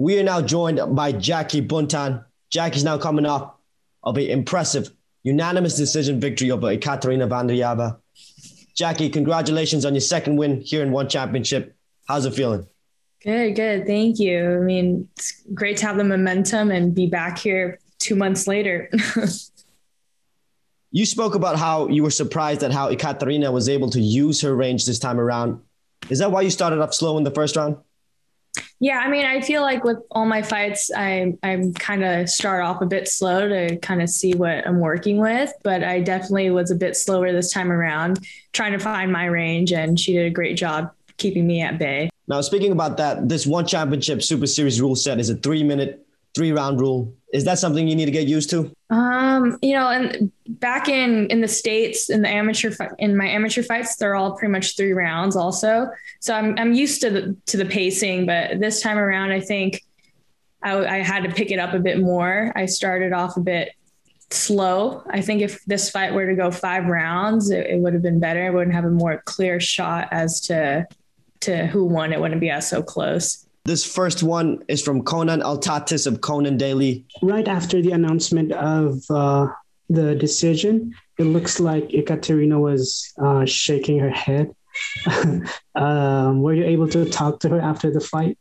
We are now joined by Jackie Buntan. Jackie's now coming off of an impressive unanimous decision victory over Ekaterina Vandareya. Jackie, congratulations on your second win here in ONE Championship. How's it feeling? Good. Thank you. I mean, it's great to have the momentum and be back here 2 months later. You spoke about how you were surprised at how Ekaterina was able to use her range this time around. Is that why you started off slow in the first round? Yeah, I mean, I feel like with all my fights, I kind of start off a bit slow to kind of see what I'm working with, but I definitely was a bit slower this time around, trying to find my range, and she did a great job keeping me at bay. Now, speaking about that, this ONE Championship Super Series rule set is a 3-minute, 3-round rule. Is that something you need to get used to? And back in the States, in my amateur fights, they're all pretty much 3 rounds also. So I'm used to the pacing, but this time around, I think I had to pick it up a bit more. I started off a bit slow. I think if this fight were to go 5 rounds, it would have been better. I wouldn't have a more clear shot as to who won. It wouldn't be as so close. This first one is from Conan Altatis of Conan Daily. Right after the announcement of the decision, it looks like Ekaterina was shaking her head. Were you able to talk to her after the fight?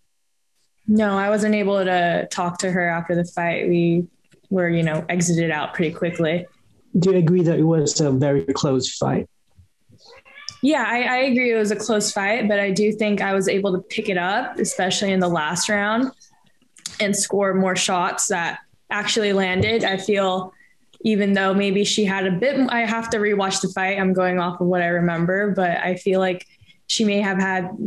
No, I wasn't able to talk to her after the fight. We were, exited out pretty quickly. Do you agree that it was a very close fight? Yeah, I agree. It was a close fight, but I do think I was able to pick it up, especially in the last round, and score more shots that actually landed. I feel even though maybe she had a bit, I have to rewatch the fight. I'm going off of what I remember, but I feel like she may have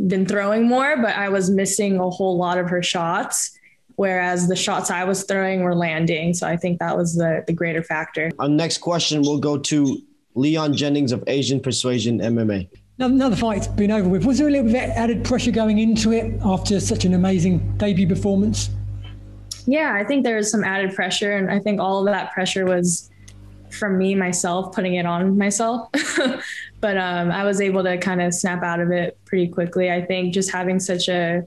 been throwing more, but I was missing a whole lot of her shots, whereas the shots I was throwing were landing. So I think that was the greater factor. Our next question will go to Leon Jennings of Asian Persuasion MMA. Now the fight's been over with. Was there a little bit of added pressure going into it after such an amazing debut performance? Yeah, I think there was some added pressure, and I think all of that pressure was from me, myself, putting it on myself. But I was able to kind of snap out of it pretty quickly. I think just having such a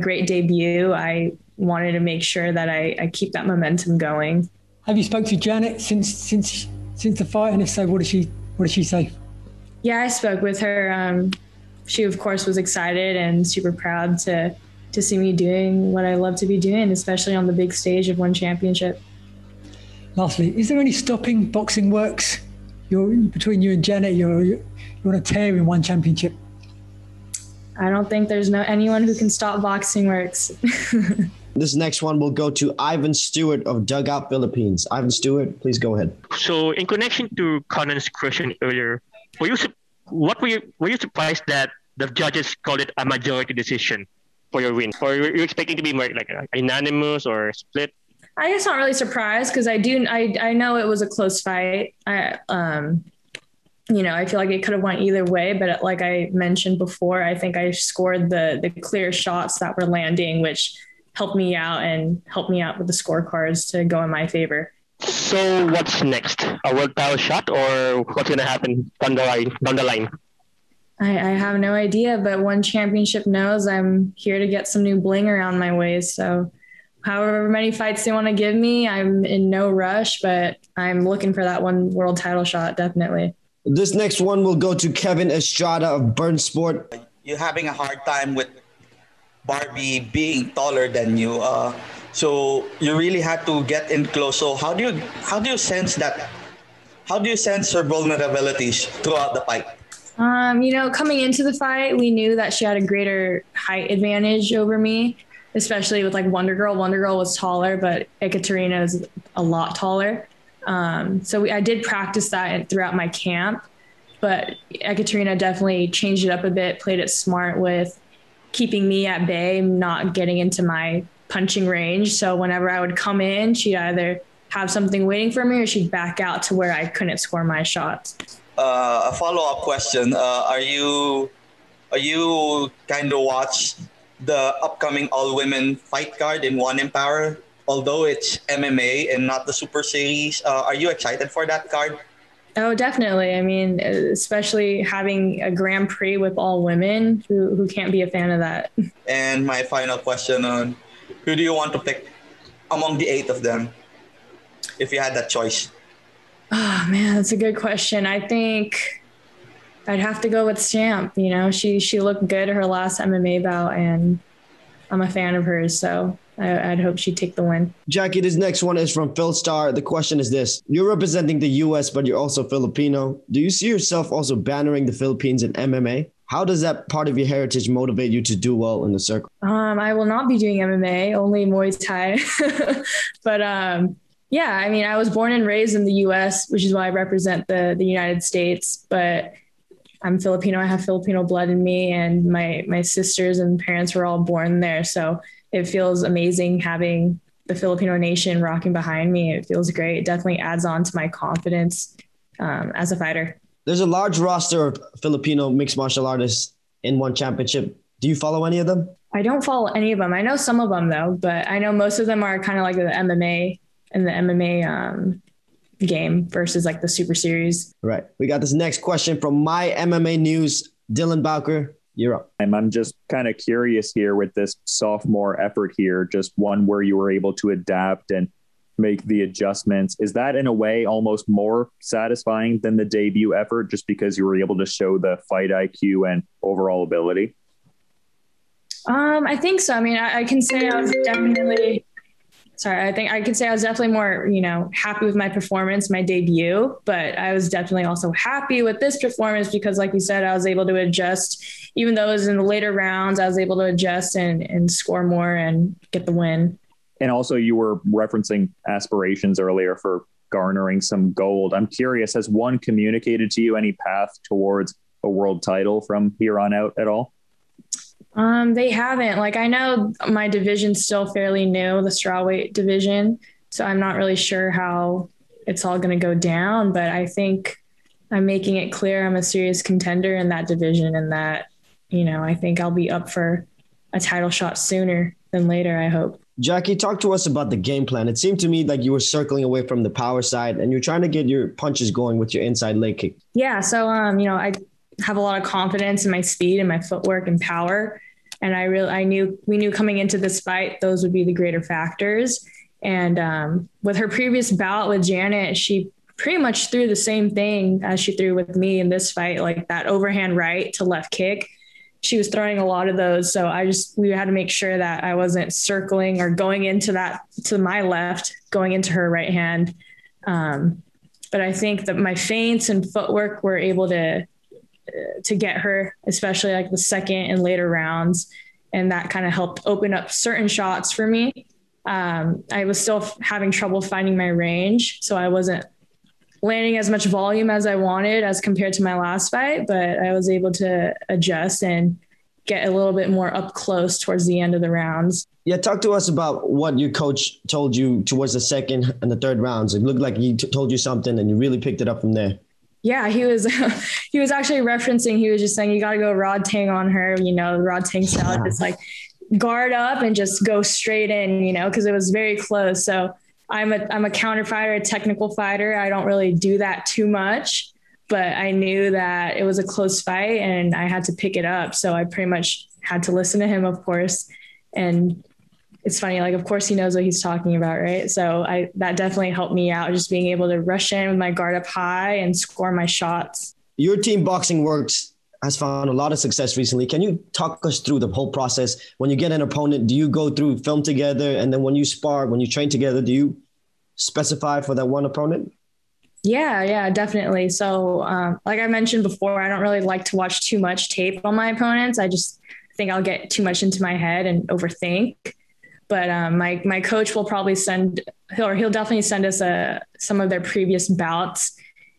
great debut, I wanted to make sure that I keep that momentum going. Have you spoke to Janet since the fight, and if so, what did she say? Yeah, I spoke with her. She of course was excited and super proud to see me doing what I love to be doing, especially on the big stage of ONE Championship. Lastly, is there any stopping Boxing Works? Between you and Janet, you're on a tear in ONE Championship. I don't think there's anyone who can stop Boxing Works. This next one will go to Ivan Stewart of Dugout Philippines. Ivan Stewart, please go ahead. So, in connection to Conan's question earlier, were you surprised that the judges called it a majority decision for your win? Or were you expecting to be more like a unanimous or split? I guess not really surprised, because I know it was a close fight. I feel like it could have went either way, but like I mentioned before, I think I scored the clear shots that were landing, which helped me out with the scorecards to go in my favor. So what's next? A world title shot, or what's going to happen down the line? I have no idea, but ONE Championship knows I'm here to get some new bling around my waist. So however many fights they want to give me, I'm in no rush, but I'm looking for that one world title shot, definitely. This next one will go to Kevin Estrada of Burn Sport. You're having a hard time with Barbie being taller than you, so you really had to get in close. So how do you sense that? How do you sense her vulnerabilities throughout the fight? Coming into the fight, we knew that she had a greater height advantage over me, especially with like Wonder Girl. Wonder Girl was taller, but Ekaterina is a lot taller. I did practice that throughout my camp, but Ekaterina definitely changed it up a bit, played it smart with keeping me at bay, not getting into my punching range. So whenever I would come in, she'd either have something waiting for me or she'd back out to where I couldn't score my shots. A follow-up question. Are you kind of watch the upcoming all-women fight card in ONE Empower? Although it's MMA and not the Super Series, are you excited for that card? Oh, definitely. I mean, especially having a Grand Prix with all women, who can't be a fan of that? And my final question on Who do you want to pick among the 8 of them if you had that choice? Oh man, that's a good question. I think I'd have to go with Champ. You know, she looked good her last MMA bout, and I'm a fan of hers, so I'd hope she'd take the win. Jackie, this next one is from Phil Starr. The question is this: you're representing the U.S., but you're also Filipino. Do you see yourself also bannering the Philippines in MMA? How does that part of your heritage motivate you to do well in the circle? I will not be doing MMA, only Muay Thai. But yeah, I mean, I was born and raised in the U.S., which is why I represent the United States. But I'm Filipino. I have Filipino blood in me, and my sisters and parents were all born there. So it feels amazing having the Filipino nation rocking behind me. It feels great. It definitely adds on to my confidence as a fighter. There's a large roster of Filipino mixed martial artists in ONE Championship. Do you follow any of them? I don't follow any of them. I know some of them though, but I know most of them are kind of like the MMA and the MMA game versus like the Super Series. Right. We got this next question from My MMA News. Dylan Bowker, you're up. I'm just kind of curious here with this sophomore effort here, just one where you were able to adapt and make the adjustments. Is that in a way almost more satisfying than the debut effort just because you were able to show the fight IQ and overall ability? I think so. I mean, I can say I was definitely, I think I could say I was definitely more, happy with my performance, my debut, but I was definitely also happy with this performance because like you said, I was able to adjust, even though it was in the later rounds, I was able to adjust and score more and get the win. And also you were referencing aspirations earlier for garnering some gold. I'm curious, has ONE communicated to you any path towards a world title from here on out at all? They haven't. Like, I know my division's still fairly new, the strawweight division. So I'm not really sure how it's all going to go down, but I think I'm making it clear I'm a serious contender in that division and that, I think I'll be up for a title shot sooner than later, I hope. Jackie, talk to us about the game plan. It seemed to me like you were circling away from the power side and you're trying to get your punches going with your inside leg kick. Yeah. So, I have a lot of confidence in my speed and my footwork and power. And we knew coming into this fight, those would be the greater factors. And with her previous bout with Janet, she pretty much threw the same thing as she threw with me in this fight, like that overhand right to left kick. She was throwing a lot of those. So we had to make sure that I wasn't circling or going into that to my left, going into her right hand. But I think that my feints and footwork were able to get her, especially like the second and later rounds. And that kind of helped open up certain shots for me. I was still having trouble finding my range. So I wasn't landing as much volume as I wanted as compared to my last fight, but I was able to adjust and get a little bit more up close towards the end of the rounds. Yeah. Talk to us about what your coach told you towards the second and the third rounds. It looked like he told you something and you really picked it up from there. Yeah, he was actually referencing, he was just saying, you got to go Rod Tang on her, the Rod Tang style, just like guard up and just go straight in, cause it was very close. So I'm a counter fighter, a technical fighter. I don't really do that too much, but I knew that it was a close fight and I had to pick it up. So I pretty much had to listen to him, of course. And it's funny, like, of course he knows what he's talking about, right? So that definitely helped me out, just being able to rush in with my guard up high and score my shots. Your team Boxing Works has found a lot of success recently. Can you talk us through the whole process? When you get an opponent, do you go through film together? And then when you spar, when you train together, do you specify for that one opponent? Yeah, definitely. So like I mentioned before, I don't really like to watch too much tape on my opponents. I just think I'll get too much into my head and overthink. But my coach will probably he'll definitely send us some of their previous bouts.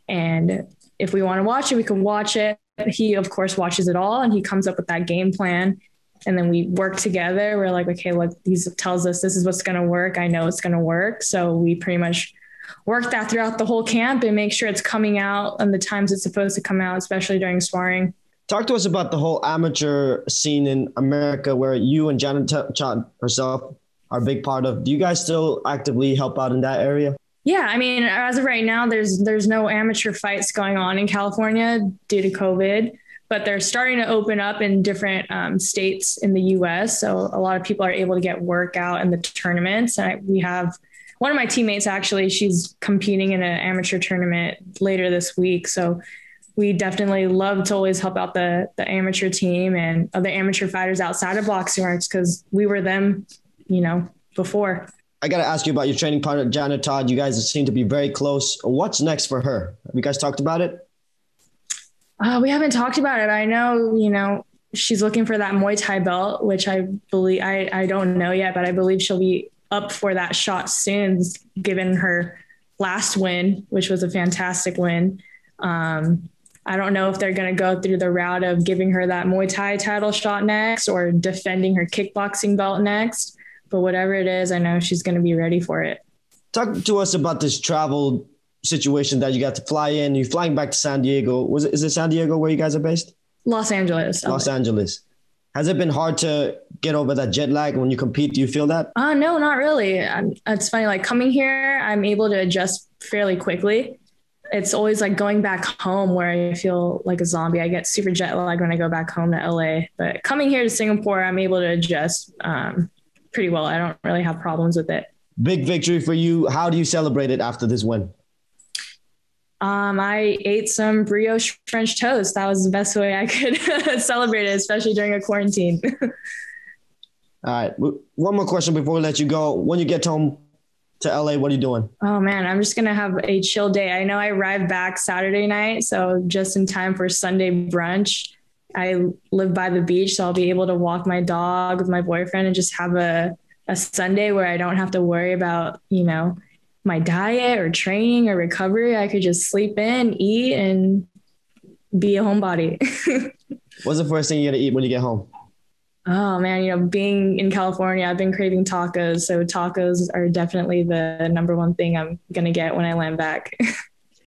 And if we want to watch it, we can watch it. He, of course, watches it all and he comes up with that game plan. And then we work together. We're like, okay, look, he tells us this is what's going to work. I know it's going to work. So we pretty much work that throughout the whole camp and make sure it's coming out and the times it's supposed to come out, especially during sparring. Talk to us about the whole amateur scene in America where you and Janet herself are a big part of. Do you guys still actively help out in that area? Yeah, I mean, as of right now, there's no amateur fights going on in California due to COVID. but they're starting to open up in different states in the US. So a lot of people are able to get work out in the tournaments. And we have one of my teammates, actually, she's competing in an amateur tournament later this week. So we definitely love to always help out the amateur team and other amateur fighters outside of boxing arts, because we were them, before. I got to ask you about your training partner, Janet Todd. You guys seem to be very close. What's next for her? Have you guys talked about it? We haven't talked about it. I know, she's looking for that Muay Thai belt, which I believe, I don't know yet, but I believe she'll be up for that shot soon, given her last win, which was a fantastic win. I don't know if they're going to go through the route of giving her that Muay Thai title shot next or defending her kickboxing belt next, but whatever it is, I know she's going to be ready for it. Talk to us about this travel situation that you got to fly in. You're flying back to San Diego. Is it San Diego where you guys are based? Los Angeles. Los Angeles. Has it been hard to get over that jet lag when you compete? Do you feel that? No, not really. It's funny. Like coming here, I'm able to adjust fairly quickly. It's always like going back home where I feel like a zombie. I get super jet lagged when I go back home to LA, but coming here to Singapore, I'm able to adjust pretty well. I don't really have problems with it. Big victory for you. How do you celebrate it after this win? I ate some brioche French toast. That was the best way I could celebrate it, especially during a quarantine. All right. One more question before we let you go. When you get home to LA, what are you doing? Oh man, I'm just going to have a chill day. I know I arrived back Saturday night, so just in time for Sunday brunch. I live by the beach, so I'll be able to walk my dog with my boyfriend and just have a Sunday where I don't have to worry about, my diet or training or recovery. I could just sleep in, eat, and be a homebody. What's the first thing you're going to eat when you get home? Oh man, being in California, I've been craving tacos. So tacos are definitely the number one thing I'm going to get when I land back.